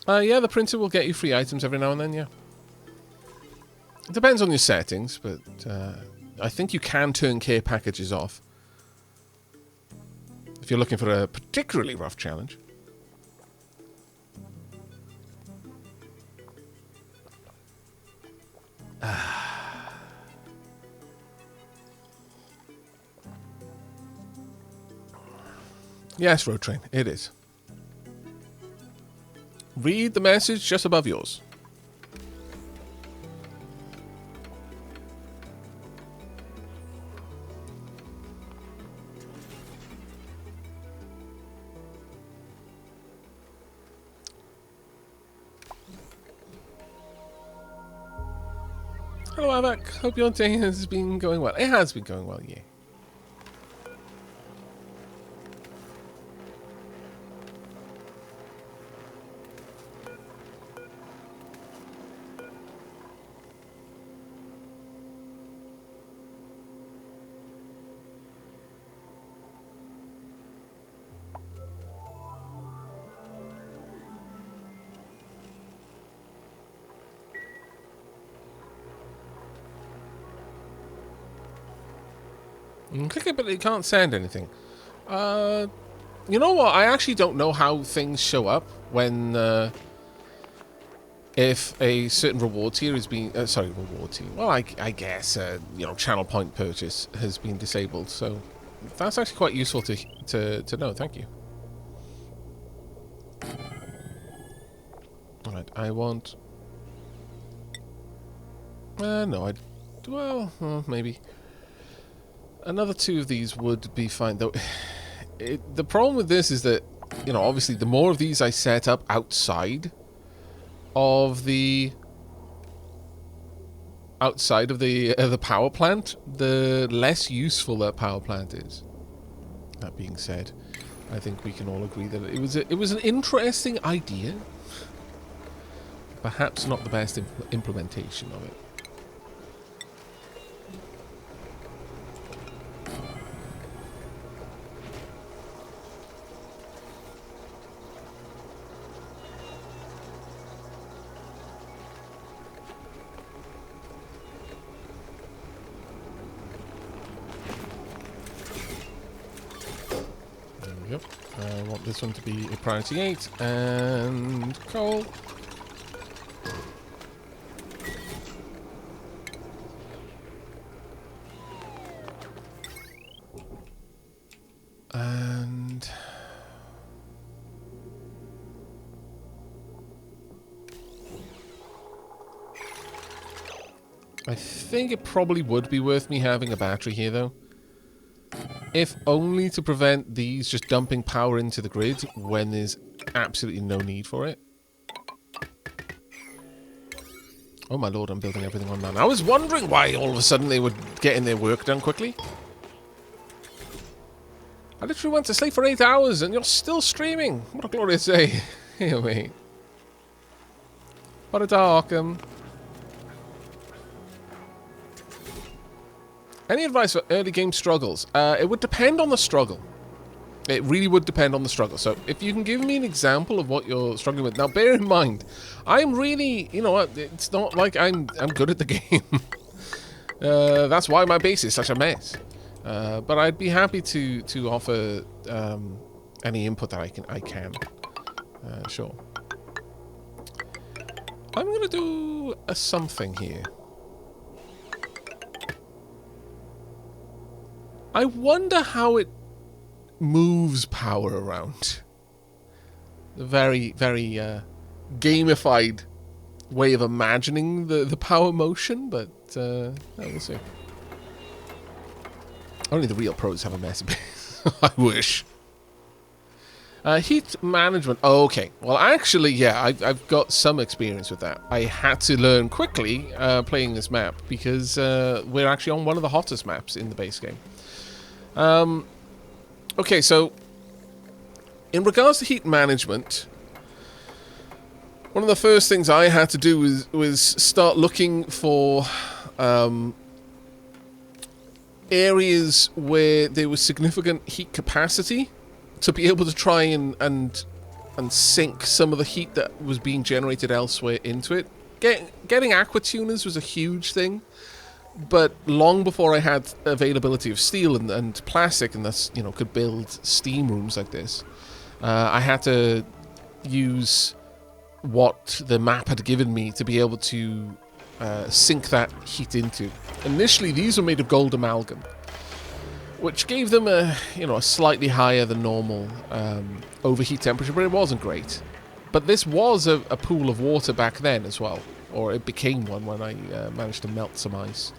Yeah, the printer will get you free items every now and then, yeah. It depends on your settings, but I think you can turn care packages off if you're looking for a particularly rough challenge. Yes, Road Train, it is. Read the message just above yours. Hello, Avak. Hope your day has been going well. It has been going well, yeah. Click it, but it can't send anything. You know what? I actually don't know how things show up when if a certain reward tier is being reward tier. Well, I guess channel point purchase has been disabled. So that's actually quite useful to know. Thank you. All right, I want. No, maybe. Another 2 of these would be fine, though. The problem with this is that, obviously, the more of these I set up outside of the power plant, the less useful that power plant is. That being said, I think we can all agree that it was an interesting idea. Perhaps not the best implementation of it. Yep. I want this one to be a priority 8 and coal. And I think it probably would be worth me having a battery here, though. If only to prevent these just dumping power into the grid when there's absolutely no need for it. Oh my lord, I'm building everything on man. I was wondering why all of a sudden they were getting their work done quickly. I literally went to sleep for 8 hours and you're still streaming. What a glorious day. Here, wait. What a dark. Any advice for early game struggles? It would depend on the struggle. It really would depend on the struggle. So if you can give me an example of what you're struggling with. Now, bear in mind, I'm really, it's not like I'm good at the game. That's why my base is such a mess. But I'd be happy to offer any input that I can. Sure. I'm going to do a something here. I wonder how it moves power around. A very, very gamified way of imagining the power motion, but we'll see. Only the real pros have a messy base. I wish. Heat management. Oh, okay. Well, actually, yeah, I've got some experience with that. I had to learn quickly playing this map because we're actually on one of the hottest maps in the base game. Okay, so in regards to heat management, one of the first things I had to do was start looking for areas where there was significant heat capacity to be able to try and and sink some of the heat that was being generated elsewhere into it. Getting aqua tuners was a huge thing, but long before I had availability of steel and plastic, and thus, you know, could build steam rooms like this, I had to use what the map had given me to be able to sink that heat into. Initially, these were made of gold amalgam, which gave them a slightly higher than normal overheat temperature, but it wasn't great. But this was a pool of water back then as well, or it became one when I managed to melt some ice.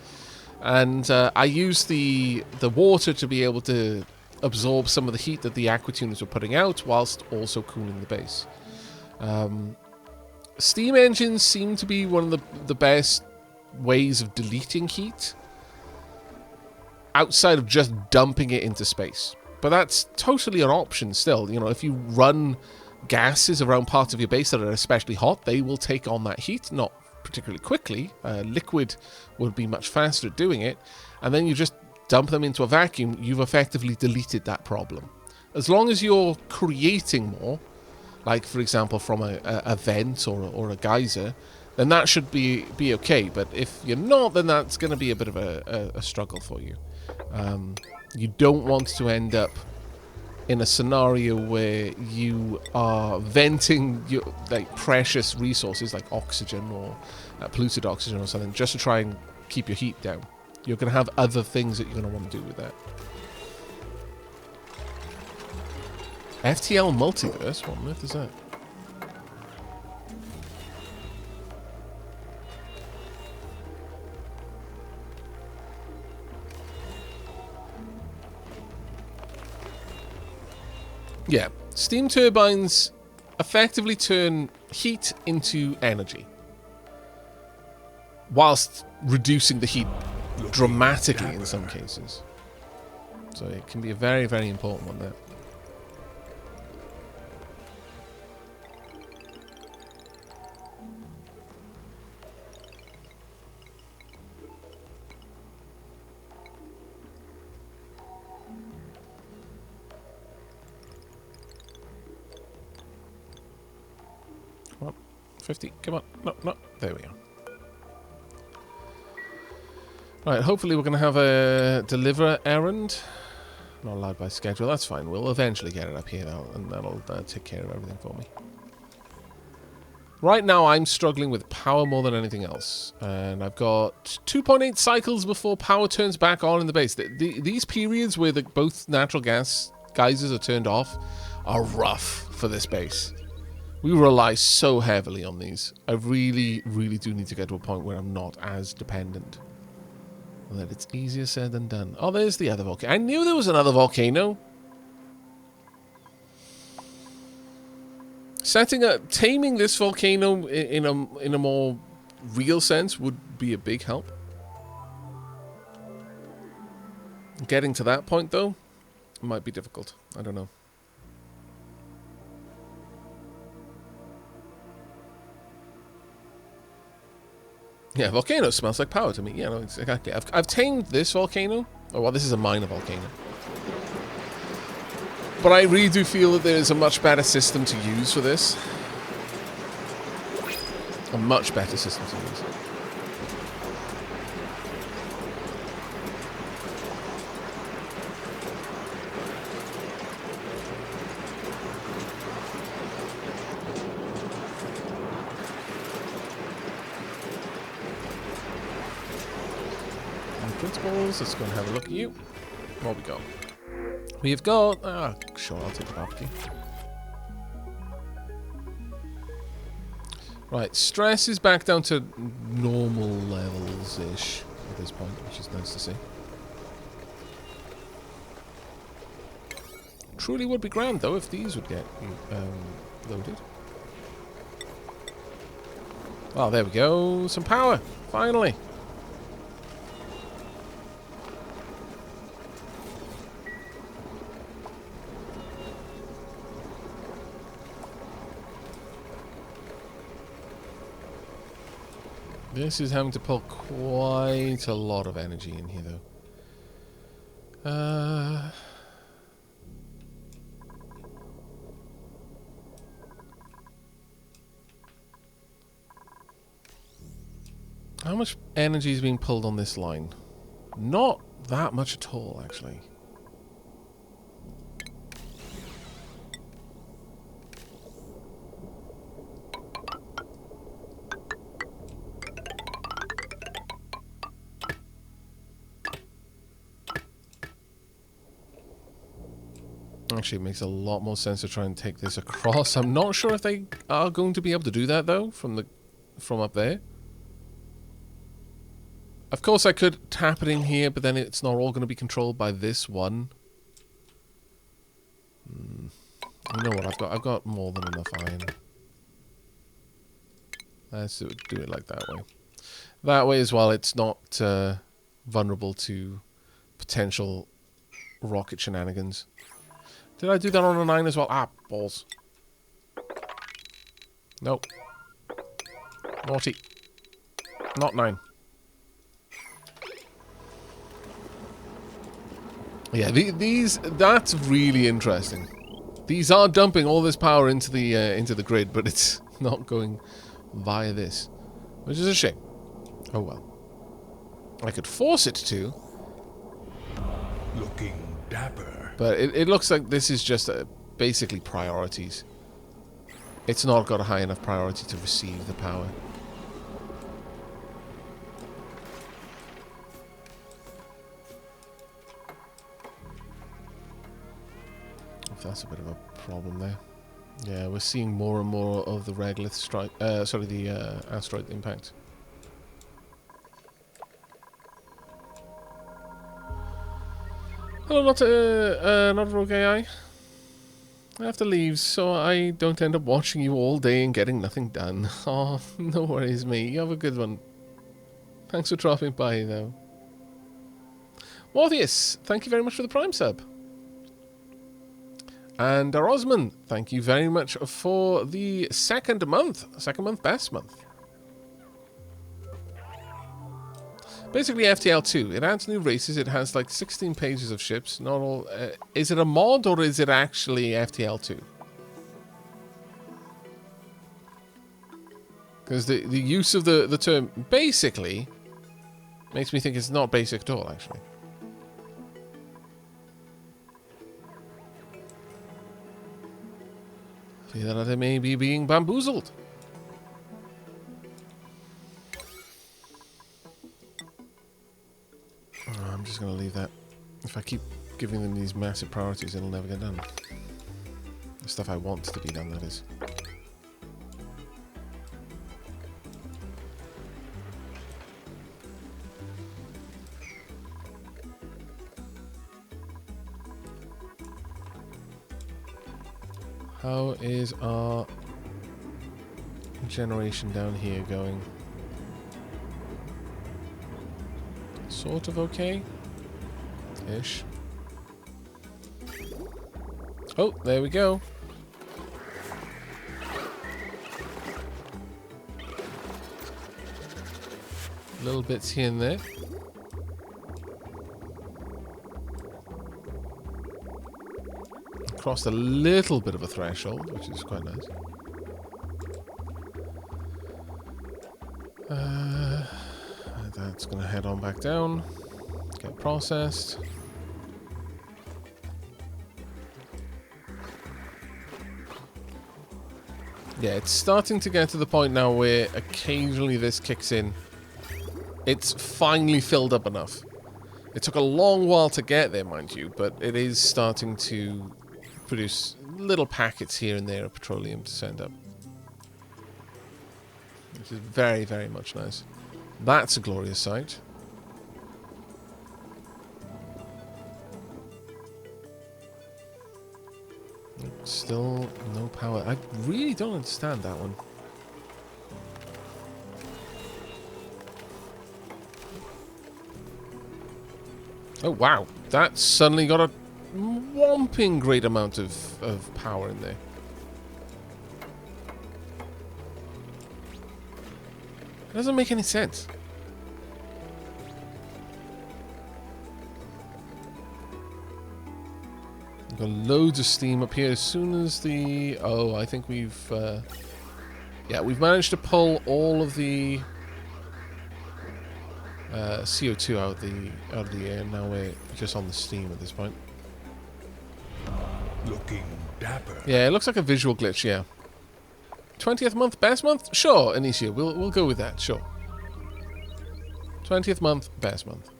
And I used the water to be able to absorb some of the heat that the aqua tuners were putting out, whilst also cooling the base. Steam engines seem to be one of the best ways of deleting heat, outside of just dumping it into space. But that's totally an option still. You know, if you run gases around parts of your base that are especially hot, they will take on that heat, not particularly quickly. Liquid would be much faster at doing it, and then you just dump them into a vacuum. You've effectively deleted that problem. As long as you're creating more, like for example from a vent or a geyser, then that should be okay. But if you're not, then that's going to be a bit of a struggle for you. You don't want to end up in a scenario where you are venting your precious resources like oxygen or polluted oxygen or something just to try and keep your heat down. You're going to have other things that you're going to want to do with that. FTL Multiverse? What on earth is that? Yeah, steam turbines effectively turn heat into energy, whilst reducing the heat dramatically in some cases. So it can be a very, very important one there. Come on, 50, come on, no, there we are. Right, hopefully we're going to have a deliver errand. Not allowed by schedule, that's fine. We'll eventually get it up here now, and that'll take care of everything for me. Right now I'm struggling with power more than anything else. And I've got 2.8 cycles before power turns back on in the base. These periods where both natural gas geysers are turned off are rough for this base. We rely so heavily on these. I really, really do need to get to a point where I'm not as dependent. And that it's easier said than done. Oh, there's the other volcano. I knew there was another volcano. Taming this volcano in a more real sense would be a big help. Getting to that point, though, might be difficult. I don't know. Yeah, volcano smells like power to me. Yeah, no, exactly. I've tamed this volcano. Oh, well, this is a minor volcano. But I really do feel that there's a much better system to use for this. A much better system to use. Principles, let's go and have a look at you. What we got? We've got... sure, I'll take the barbecue. Right, stress is back down to normal levels-ish at this point, which is nice to see. Truly would be grand, though, if these would get loaded. Oh, there we go. Some power, finally. This is having to pull quite a lot of energy in here, though. How much energy is being pulled on this line? Not that much at all, actually. Actually, it makes a lot more sense to try and take this across. I'm not sure if they are going to be able to do that, though, from up there. Of course, I could tap it in here, but then it's not all going to be controlled by this one. You know what? I've got more than enough iron. Let's do it like that way. That way as well, it's not vulnerable to potential rocket shenanigans. Did I do that on a 9 as well? Ah, balls. Nope. Naughty. Not 9. Yeah, that's really interesting. These are dumping all this power into the grid, but it's not going via this, which is a shame. Oh well. I could force it to. Looking dapper. But it looks like this is just basically priorities. It's not got a high enough priority to receive the power. That's a bit of a problem there. Yeah, we're seeing more and more of the regolith strike. Sorry, the asteroid impact. Hello, not a rogue AI. I have to leave, so I don't end up watching you all day and getting nothing done. Oh, no worries, mate. You have a good one. Thanks for dropping by, though. Morpheus, thank you very much for the Prime sub. And Osman, thank you very much for the second month best month. Basically FTL 2, it adds new races, it has like 16 pages of ships, not all... is it a mod or is it actually FTL 2? Because the use of the term basically makes me think it's not basic at all, actually. Feel that I may be being bamboozled. Oh, I'm just going to leave that. If I keep giving them these massive priorities, it'll never get done. The stuff I want to be done, that is. How is our generation down here going? Sort of okay? Ish. Oh, there we go. Little bits here and there. Crossed a little bit of a threshold, which is quite nice. That's going to head on back down, get processed. Yeah, it's starting to get to the point now where occasionally this kicks in. It's finally filled up enough. It took a long while to get there, mind you, but it is starting to produce little packets here and there of petroleum to send up. Which is very, very much nice. That's a glorious sight. Still no power. I really don't understand that one. Oh wow, that suddenly got a whomping great amount of power in there. It doesn't make any sense. We've got loads of steam up here as soon as the... Oh, I think we've... yeah, we've managed to pull all of the CO2 out of the air. Now we're just on the steam at this point. Looking dapper. Yeah, it looks like a visual glitch. Yeah. 20th month, best month? Sure, Anicia, we'll go with that. Sure. 20th month, best month.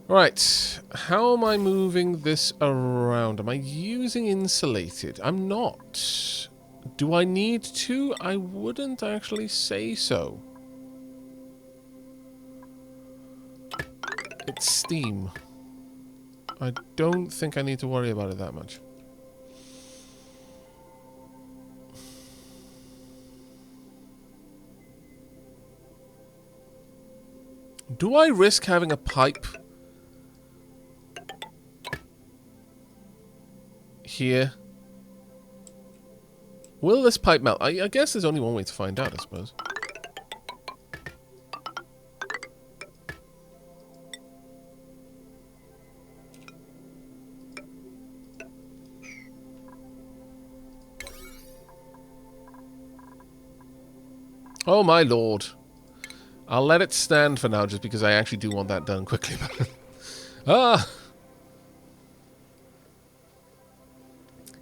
Right, how am I moving this around? Am I using insulated? I'm not. Do I need to? I wouldn't actually say so. It's steam. I don't think I need to worry about it that much. Do I risk having a pipe here? Will this pipe melt? I guess there's only one way to find out, I suppose. Oh my lord. I'll let it stand for now just because I actually do want that done quickly. Ah!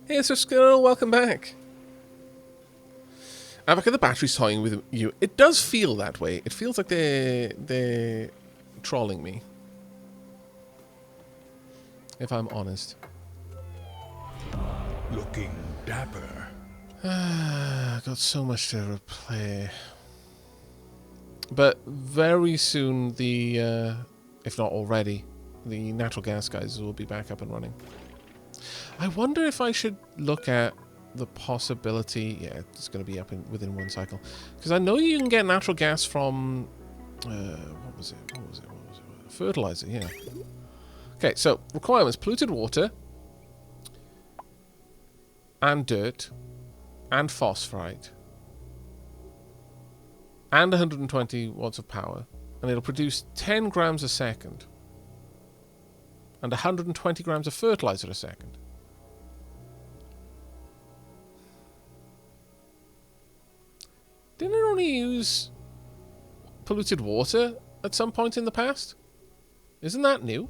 Hey, Sir Skirrel, welcome back. Abaka, the battery's toying with you. It does feel that way. It feels like they're trolling me. If I'm honest. Looking dapper. Got so much to replay. But very soon the, if not already, the natural gas guys will be back up and running. I wonder if I should look at the possibility... Yeah, it's going to be up within one cycle. Because I know you can get natural gas from... what was it? Fertilizer, yeah. Okay, so requirements. Polluted water. And dirt. And phosphite. And 120 watts of power. And it'll produce 10 grams a second. And 120 grams of fertilizer a second. Didn't it only use polluted water at some point in the past? Isn't that new?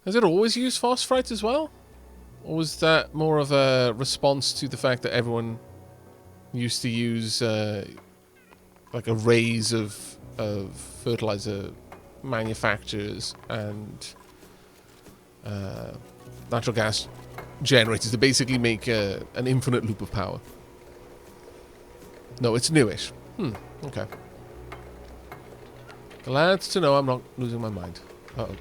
Has it always used phosphite as well? Or was that more of a response to the fact that everyone used to use like arrays of fertilizer manufacturers and natural gas generators to basically make an infinite loop of power? No, it's newish. Okay. Glad to know I'm not losing my mind. Uh-oh.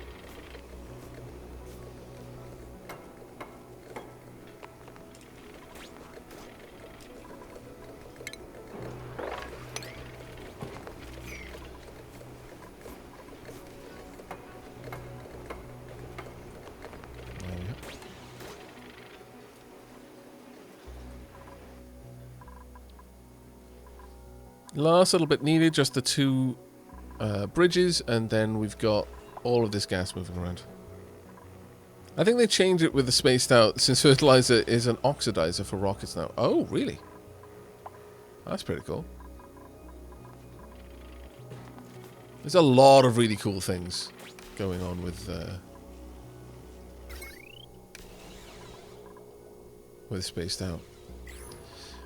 Last little bit needed, just the two bridges, and then we've got all of this gas moving around. I think they changed it with the spaced out, since fertilizer is an oxidizer for rockets now. Oh, really? That's pretty cool. There's a lot of really cool things going on with spaced out.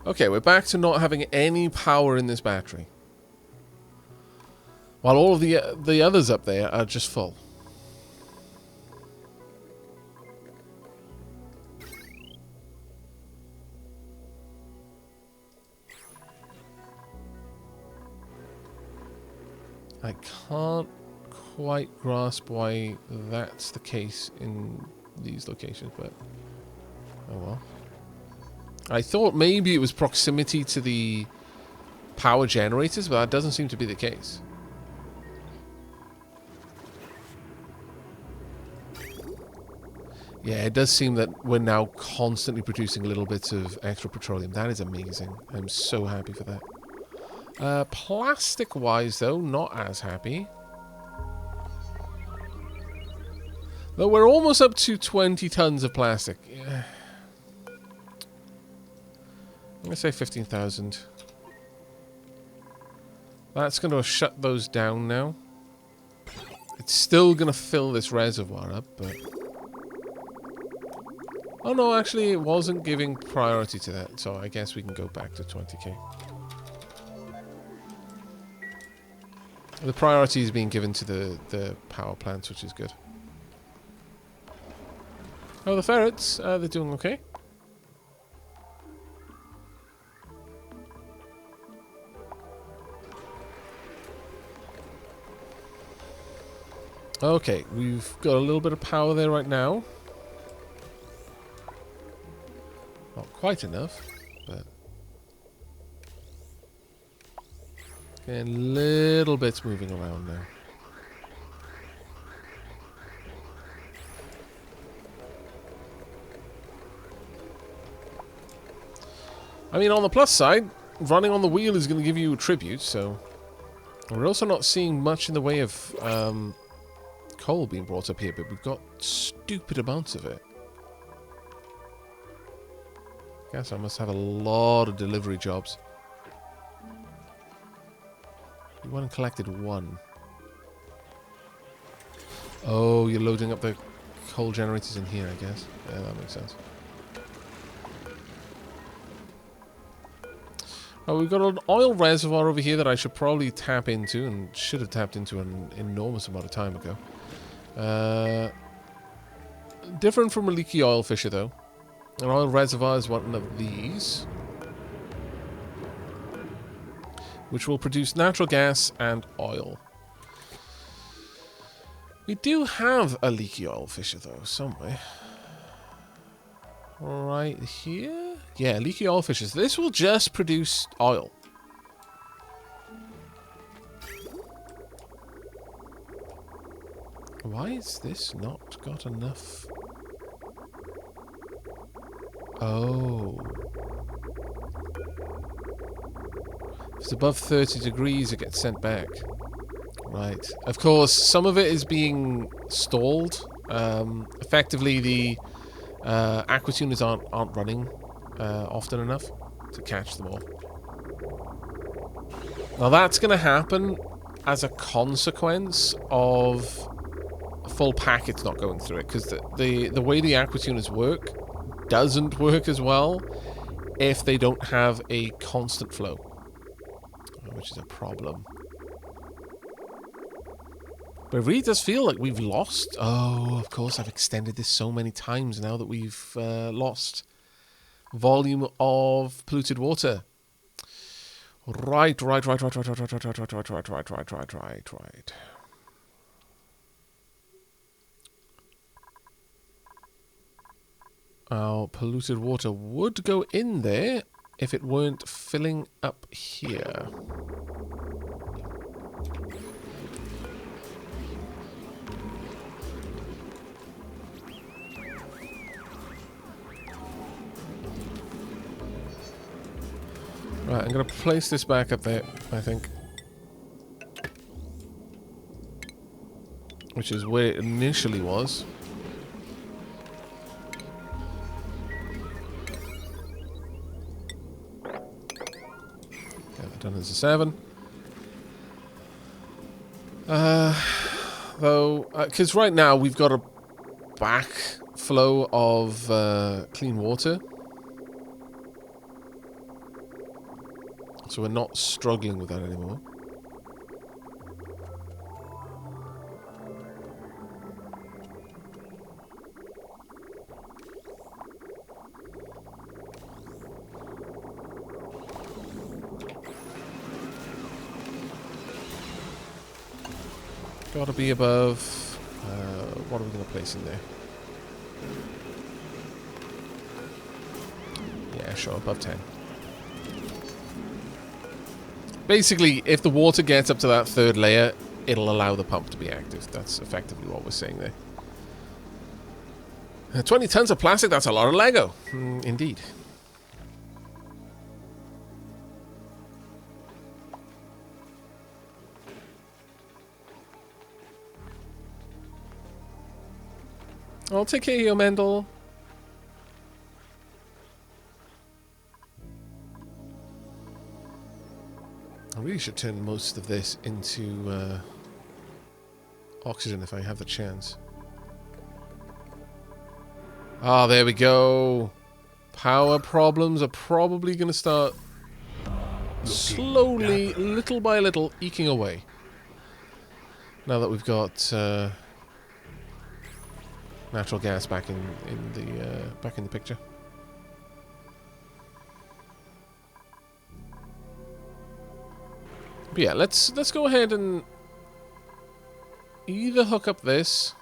Okay, we're back to not having any power in this battery. While all of the others up there are just full. I can't quite grasp why that's the case in these locations, but oh well. I thought maybe it was proximity to the power generators, but that doesn't seem to be the case. Yeah, it does seem that we're now constantly producing little bits of extra petroleum. That is amazing. I'm so happy for that. Plastic-wise, though, not as happy. Though we're almost up to 20 tons of plastic. Yeah. Let's say 15,000. That's going to shut those down now. It's still going to fill this reservoir up, but... Oh no, actually it wasn't giving priority to that, so I guess we can go back to 20k. The priority is being given to the power plants, which is good. Oh, the ferrets, they're doing okay. Okay, we've got a little bit of power there right now. Not quite enough, but... Getting little bits moving around now. I mean, on the plus side, running on the wheel is going to give you a tribute, so... We're also not seeing much in the way of coal being brought up here, but we've got stupid amounts of it. Guess I must have a lot of delivery jobs. We went and collected one. Oh, you're loading up the coal generators in here, I guess. Yeah, that makes sense. Oh, we've got an oil reservoir over here that I should probably tap into, and should have tapped into an enormous amount of time ago. Different from a leaky oil fisher, though. An oil reservoir is one of these, which will produce natural gas and oil. We do have a leaky oil fisher, though, somewhere. Right here? Yeah, leaky oil fishers. This will just produce oil. Why is this not got enough? Oh. If it's above 30 degrees, it gets sent back. Right. Of course, some of it is being stalled. Effectively, the aqua tuners aren't running often enough to catch them all. Now that's going to happen as a consequence of full packets not going through it, because the way the aqua tuners work doesn't work as well if they don't have a constant flow, which is a problem. But it really does feel like we've lost... Oh, of course, I've extended this so many times now that we've lost volume of polluted water. Right. Our polluted water would go in there if it weren't filling up here. Right, I'm going to place this back up there, I think. Which is where it initially was. Get that done as a 7. Though, because right now we've got a backflow of clean water. So we're not struggling with that anymore. Gotta be above... what are we going to place in there? Yeah, sure, above 10. Basically, if the water gets up to that third layer, it'll allow the pump to be active. That's effectively what we're saying there. 20 tons of plastic, that's a lot of Lego. Indeed. I'll take care of you, Mendel. I really should turn most of this into oxygen if I have the chance. Ah, there we go. Power problems are probably going to start slowly, little by little, eking away. Now that we've got natural gas back in the picture. But yeah, let's go ahead and either hook up this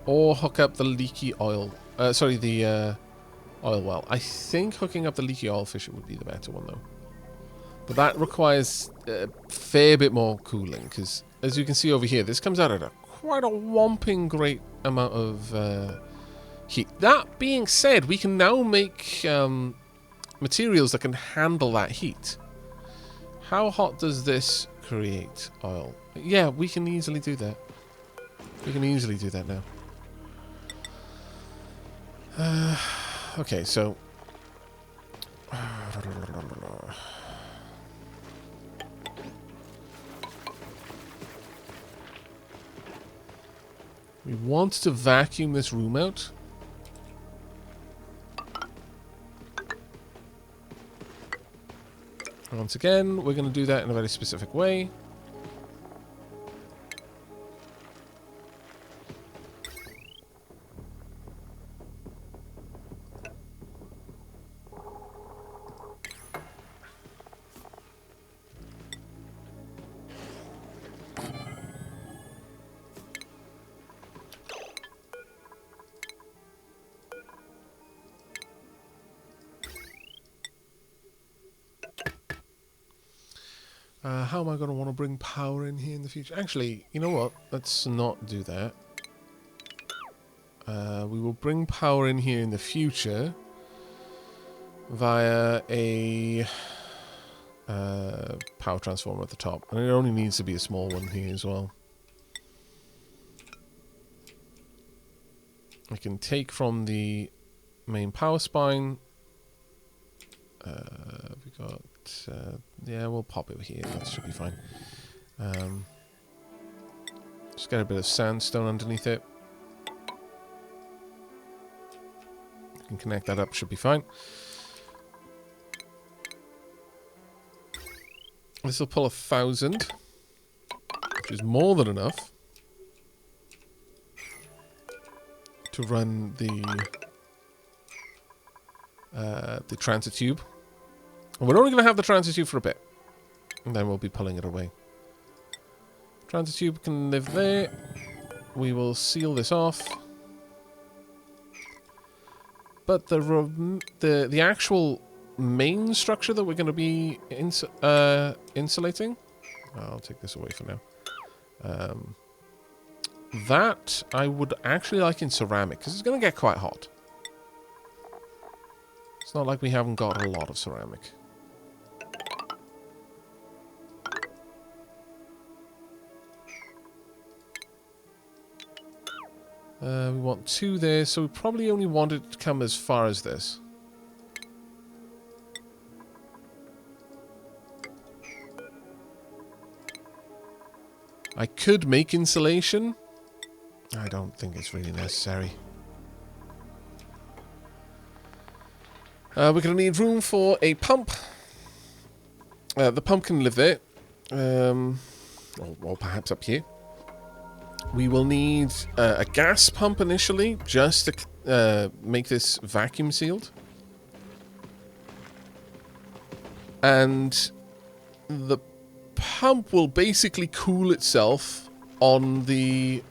or hook up the leaky oil. Sorry, the oil well. I think hooking up the leaky oil fisher would be the better one though. But that requires a fair bit more cooling because, as you can see over here, this comes out at quite a whomping great amount of heat. That being said, we can now make materials that can handle that heat. How hot does this create oil? Yeah, we can easily do that. We can easily do that now. Okay, so... we want to vacuum this room out. Once again, we're going to do that in a very specific way. How am I going to want to bring power in here in the future? Actually, you know what? Let's not do that. We will bring power in here in the future via a power transformer at the top. And it only needs to be a small one here as well. I can take from the main power spine. We got... yeah, we'll pop it here. That should be fine. Just get a bit of sandstone underneath it. You can connect that up, should be fine. This will pull 1,000, which is more than enough to run the transit tube. And we're only going to have the transit tube for a bit. And then we'll be pulling it away. Transit tube can live there. We will seal this off. But the actual main structure that we're going to be insulating... I'll take this away for now. That I would actually like in ceramic, because it's going to get quite hot. It's not like we haven't got a lot of ceramic. We want 2 there, so we probably only want it to come as far as this. I could make insulation. I don't think it's really necessary. We're going to need room for a pump. The pump can live there. Or perhaps up here. We will need a gas pump initially, just to make this vacuum sealed. And the pump will basically cool itself on the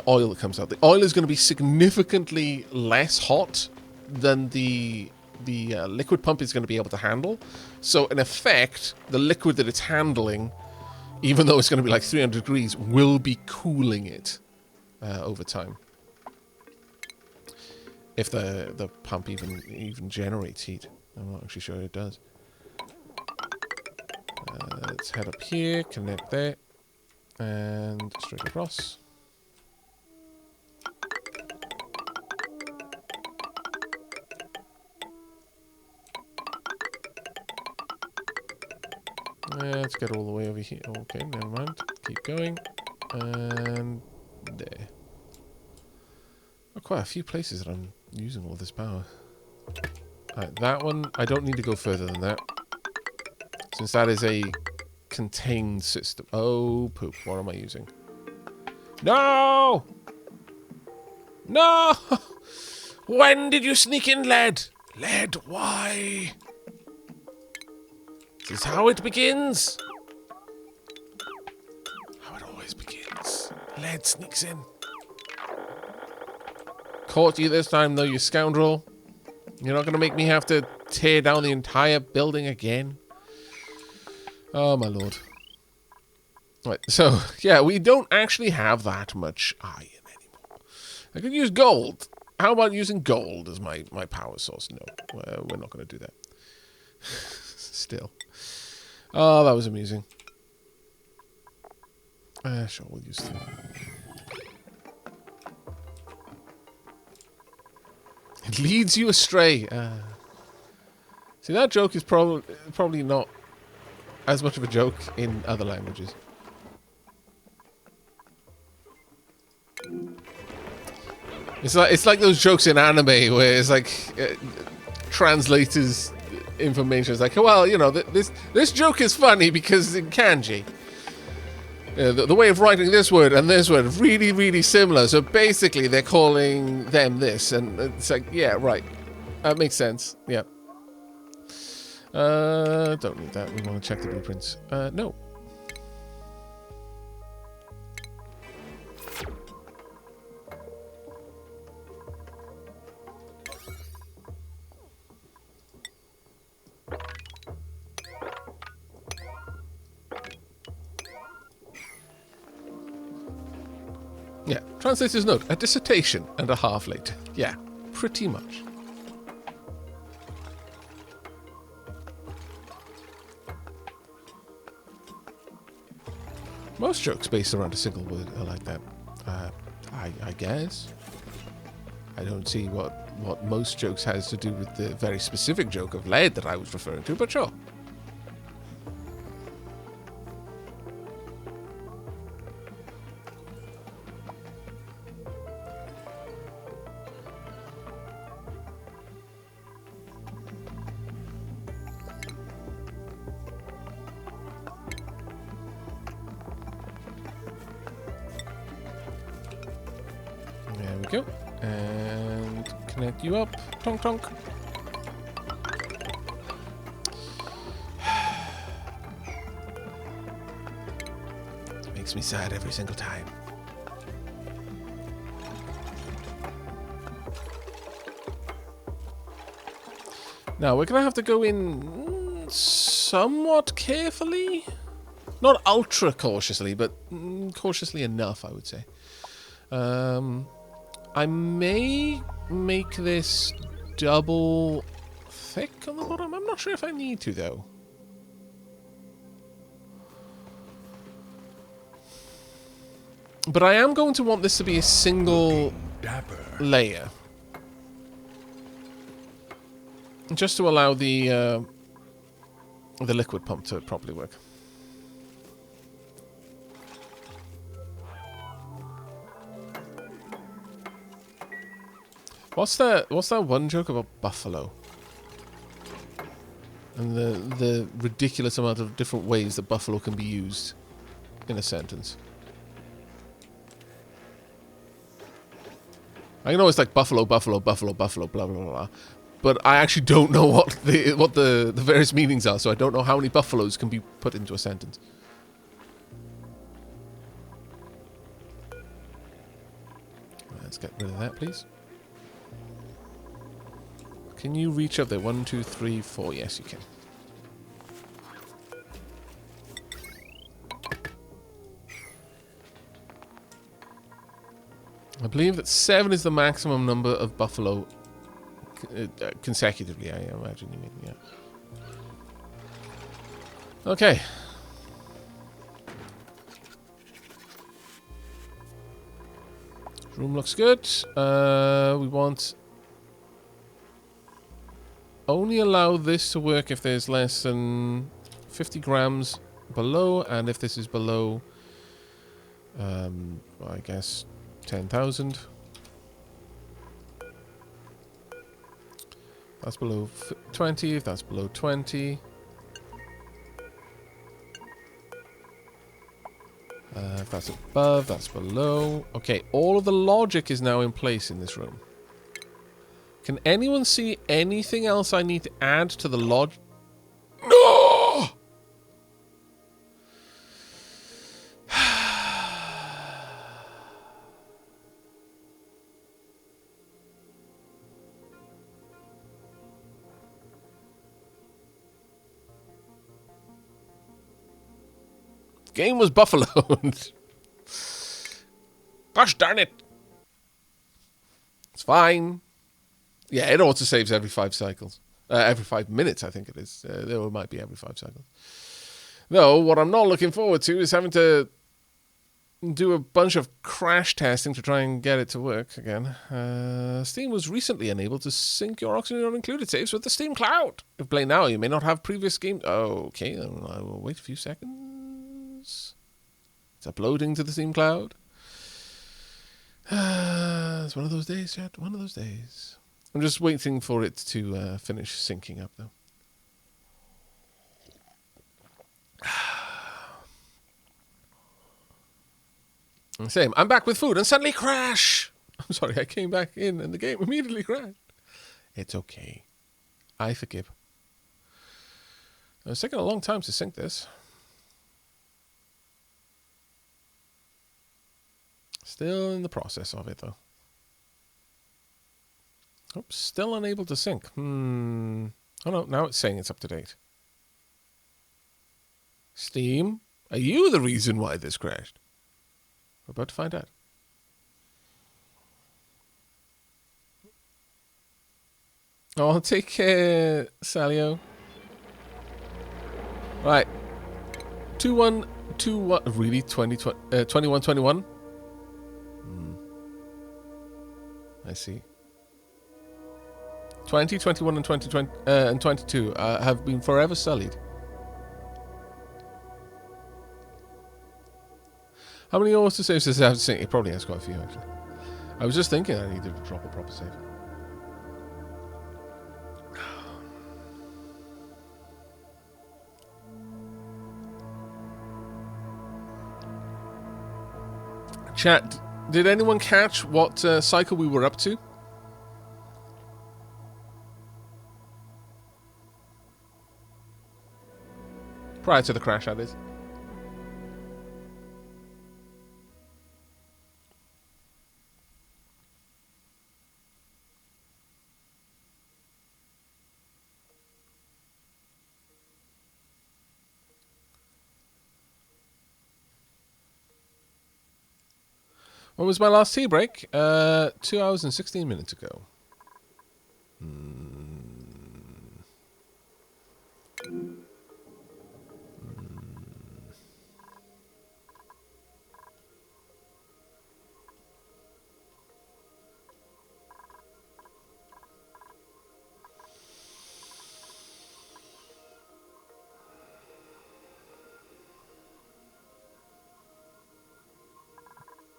oil that comes out. The oil is going to be significantly less hot than the liquid pump is going to be able to handle. So in effect, the liquid that it's handling, even though it's going to be like 300 degrees, will be cooling it over time. If the pump even generates heat. I'm not actually sure it does. Let's head up here, connect there, and straight across. Let's get all the way over here. Okay, never mind. Keep going. And there. Oh, quite a few places that I'm using all this power. Alright, that one, I don't need to go further than that. Since that is a contained system. Oh, poop. What am I using? No! No! When did you sneak in lead? Lead, why? This is how it begins. How it always begins. Lead sneaks in. Caught you this time, though, you scoundrel. You're not going to make me have to tear down the entire building again. Oh, my lord. Right, so, yeah, we don't actually have that much iron anymore. I could use gold. How about using gold as my power source? No, we're not going to do that. Still. Oh, that was amusing. Sure, we'll use 3. It leads you astray. See, that joke is probably not as much of a joke in other languages. It's like those jokes in anime where it's like translators information is like, well, you know, this joke is funny because in kanji. The way of writing this word and this word really, really similar. So basically, they're calling them this, and it's like, yeah, right, that makes sense. Yeah. Don't need that. We want to check the blueprints. No. Yeah, translator's note, a dissertation and a half later. Yeah, pretty much. Most jokes based around a single word are like that. I guess. I don't see what most jokes has to do with the very specific joke of lead that I was referring to, but sure. There we go. And connect you up. Tonk tonk. It makes me sad every single time. Now, we're going to have to go in somewhat carefully. Not ultra cautiously, but cautiously enough, I would say. I may make this double thick on the bottom. I'm not sure if I need to, though. But I am going to want this to be a single layer. Just to allow the liquid pump to properly work. What's that one joke about buffalo? And the ridiculous amount of different ways that buffalo can be used in a sentence. I know it's like buffalo, buffalo, buffalo, buffalo, blah blah blah, but I actually don't know what the various meanings are, so I don't know how many buffaloes can be put into a sentence. Let's get rid of that, please. Can you reach up there? 1, 2, 3, 4. Yes, you can. I believe that 7 is the maximum number of buffalo consecutively, I imagine you mean, yeah. Okay. Room looks good. We want... only allow this to work if there's less than 50 grams below, and if this is below, I guess 10,000. That's below 20, if that's below 20. If that's above, that's below. Okay, all of the logic is now in place in this room. Can anyone see anything else I need to add to the logic? No! Game was buffaloed. Gosh darn it. It's fine. Yeah, it auto saves every 5 cycles. Every 5 minutes, I think it is. There might be every 5 cycles. Though, what I'm not looking forward to is having to do a bunch of crash testing to try and get it to work again. Steam was recently unable to sync your Oxygen Included saves with the Steam Cloud. If playing now, you may not have previous games. Oh, okay, then I will wait a few seconds. It's uploading to the Steam Cloud. It's one of those days, Chad. One of those days. I'm just waiting for it to finish syncing up, though. Same. I'm back with food and suddenly crash. I'm sorry, I came back in and the game immediately crashed. It's okay. I forgive. It's taken a long time to sync this. Still in the process of it, though. Oops, still unable to sync. Oh no, now it's saying it's up to date. Steam, are you the reason why this crashed? We're about to find out. Oh, take care, Salio. Right. 2121. Really? 2121? I see. 20, 21, and 2020 and 22 have been forever sullied. How many autosaves does it have to sync? It probably has quite a few, actually. I was just thinking I needed to drop a proper save. Chat, did anyone catch what cycle we were up to? Prior to the crash, that is. When was my last tea break? 2 hours and 16 minutes ago.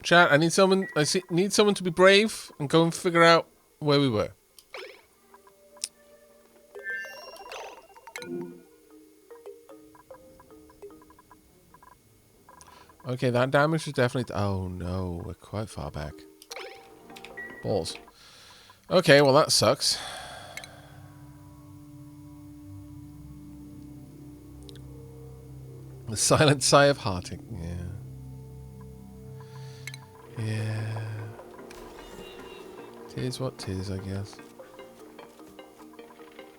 Chat, I need someone. Need someone to be brave and go and figure out where we were. Okay, that damage is definitely. Oh no, we're quite far back. Balls. Okay, well that sucks. The silent sigh of heartache. Yeah. Yeah. Tis what tis, I guess.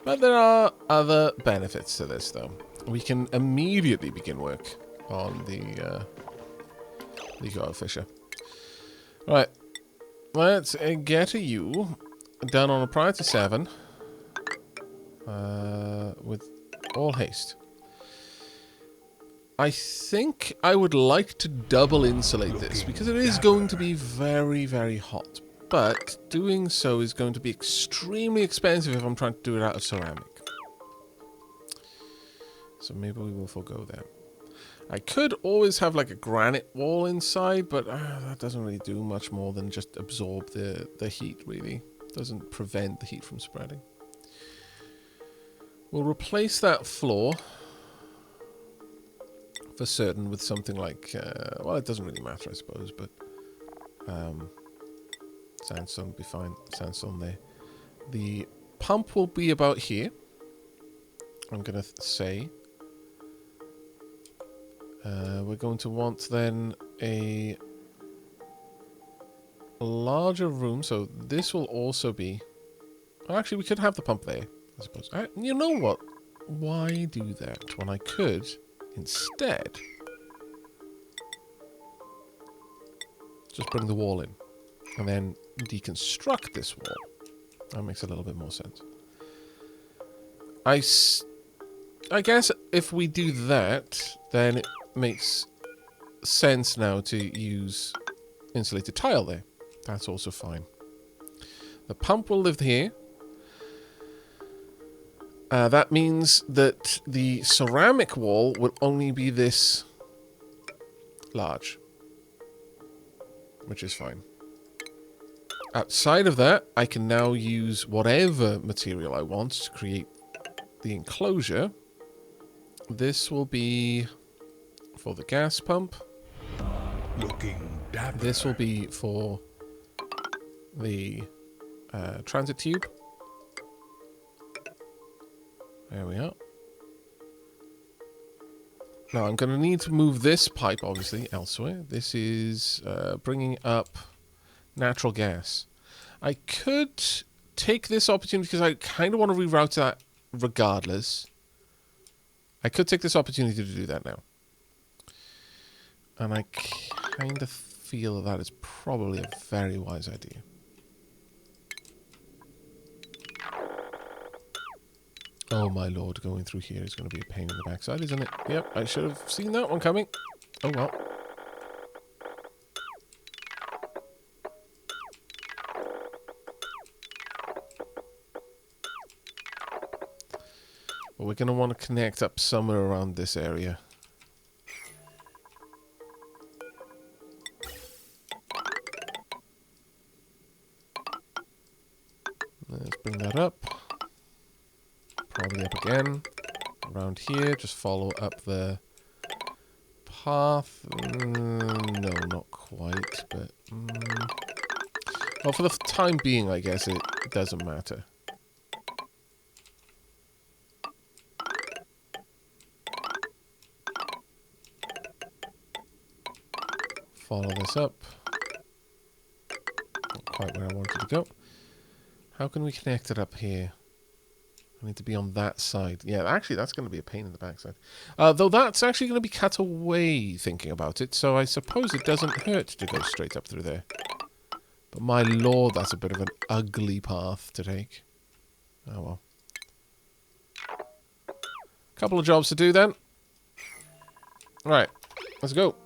But there are other benefits to this, though. We can immediately begin work on the Goat Fisher. Right. Let's get you done on a priority 7 with all haste. I think I would like to double insulate this because it is going to be very, very hot. But doing so is going to be extremely expensive if I'm trying to do it out of ceramic. So maybe we will forego that. I could always have like a granite wall inside, but that doesn't really do much more than just absorb the heat, really. Doesn't prevent the heat from spreading. We'll replace that floor for certain with something like, well, it doesn't really matter, I suppose, but sandstone will be fine. Sandstone there. The pump will be about here. I'm going to say. We're going to want then a larger room, so this will also be... Well, actually, we could have the pump there, I suppose. You know what? Why do that when I could, instead, just bring the wall in and then deconstruct this wall? That makes a little bit more sense. I guess if we do that, then it makes sense now to use insulated tile there. That's also fine. The pump will live here. That means that the ceramic wall will only be this large, which is fine. Outside of that, I can now use whatever material I want to create the enclosure. This will be for the gas pump. Looking dapper. This will be for the transit tube. There we are. Now I'm going to need to move this pipe, obviously, elsewhere. This is bringing up natural gas. I could take this opportunity because I kind of want to reroute that regardless. I could take this opportunity to do that now. And I kind of feel that is probably a very wise idea. Oh my lord, going through here is going to be a pain in the backside, isn't it? Yep, I should have seen that one coming. Oh well. But we're going to want to connect up somewhere around this area. Let's bring that up. Probably up again. Around here, just follow up the path. No, not quite, but... well, for the time being, I guess it doesn't matter. Follow this up. Not quite where I wanted to go. How can we connect it up here? I need to be on that side. Yeah, actually, that's going to be a pain in the backside. Though that's actually going to be cut away, thinking about it, so I suppose it doesn't hurt to go straight up through there. But my lord, that's a bit of an ugly path to take. Oh well. Couple of jobs to do then. Alright, let's go.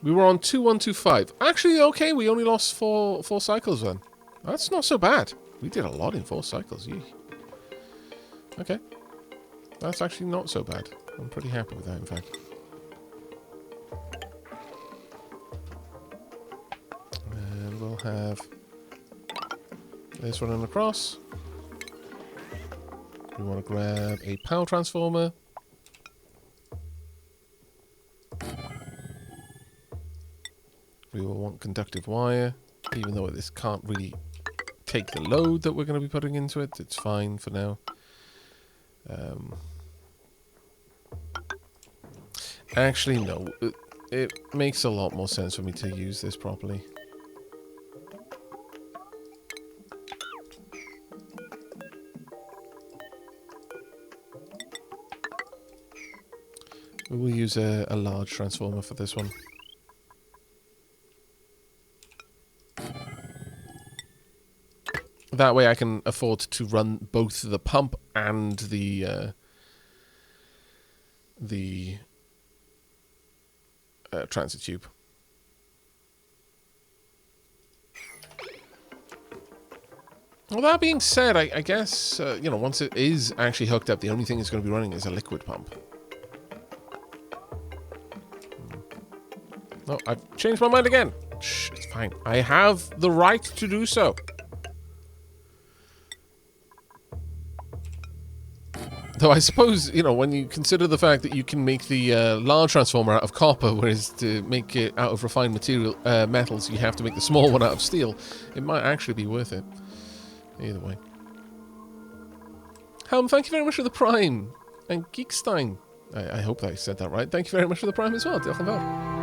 We were on 2125. Actually, okay, we only lost four cycles then. That's not so bad. We did a lot in 4 cycles. Yee. Okay. That's actually not so bad. I'm pretty happy with that, in fact. And we'll have this running across. We want to grab a power transformer. We will want conductive wire, even though this can't really take the load that we're going to be putting into it. It's fine for now. Actually, no. It makes a lot more sense for me to use this properly. We will use a large transformer for this one. That way I can afford to run both the pump and the transit tube. Well, that being said, I guess, you know, once it is actually hooked up, the only thing it's going to be running is a liquid pump. No, I've changed my mind again. Shh, it's fine. I have the right to do so. Though I suppose, you know, when you consider the fact that you can make the large transformer out of copper, whereas to make it out of refined metals, you have to make the small one out of steel, it might actually be worth it. Either way. Helm, thank you very much for the Prime. And Geekstein, I hope I said that right. Thank you very much for the Prime as well. Diolch yn fawr.